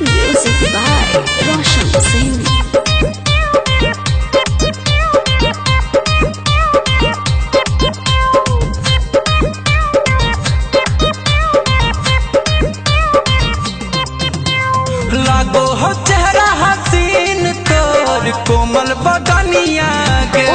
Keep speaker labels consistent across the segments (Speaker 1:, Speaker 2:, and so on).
Speaker 1: Music by Roshan Singh.
Speaker 2: लागो हो चेहरा हसीन तोर कोमल बदनिया के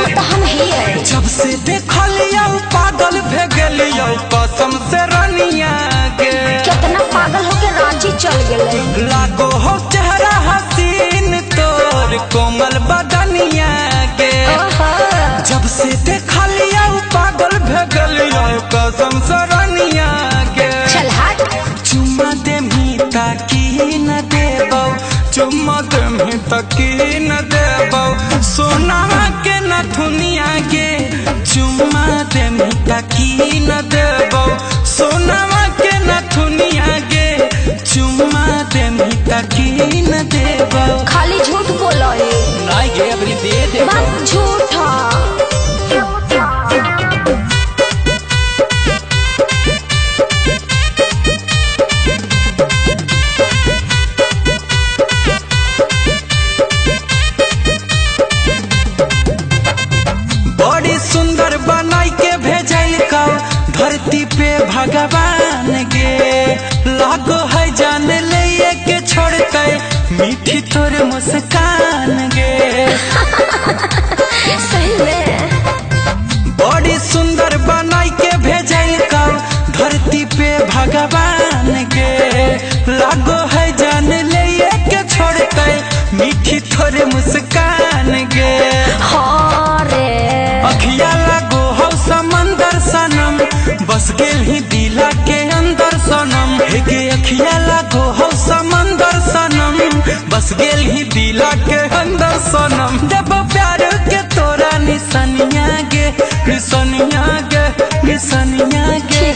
Speaker 2: जब से देखलियो पागल भे गेलियो कसम से रनिया के
Speaker 1: कितना पागल होके रांची चल गेले।
Speaker 2: लागो हो चेहरा हसीन तोर कोमल बदनिया के जब से देखलियो पागल भे गेलियो कसम से रनिया के
Speaker 1: चल हट।
Speaker 2: चुम्मा दे मीता की न देबो चुम्मा दे मीता की न देबो सोनावा के नथुनिया के चुम्मा दे मीता की न देबो सोनावा के नथुनिया के चुम्मा दे मीता की न देबो।
Speaker 1: खाली झूठ बोलो है।
Speaker 2: नहीं गे अबरी दे दे
Speaker 1: बात झूठा।
Speaker 2: बड़ी सुंदर बनाई के भेजल का धरती पे भगवान गे लागो है जान ले के छोड़ के मीठी तोर मुस्कान गे
Speaker 1: सही में
Speaker 2: बड़ी सुंदर बनाई के भेजल का धरती पे भगवान गे लागो है जान ले के छोड़ के मीठी तोर मुस्कान गे अखिया लागो हो समंदर सनम बस गेल ही दिला के अंदर सनम हे अखिया लागो हो समंदर सनम बस गेल ही दिला के अंदर सनम जब प्यार के तोरा निसनिया गे निसनिया गे निसनिया गे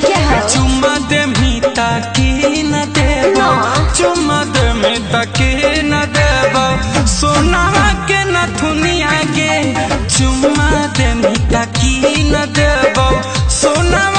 Speaker 2: चुम्मा दे मीता की न देबो चुम्मा दे मीता की न देबो सोनावा के नथुनिया गे चुम्मा दे मीता की न देबो सोनावा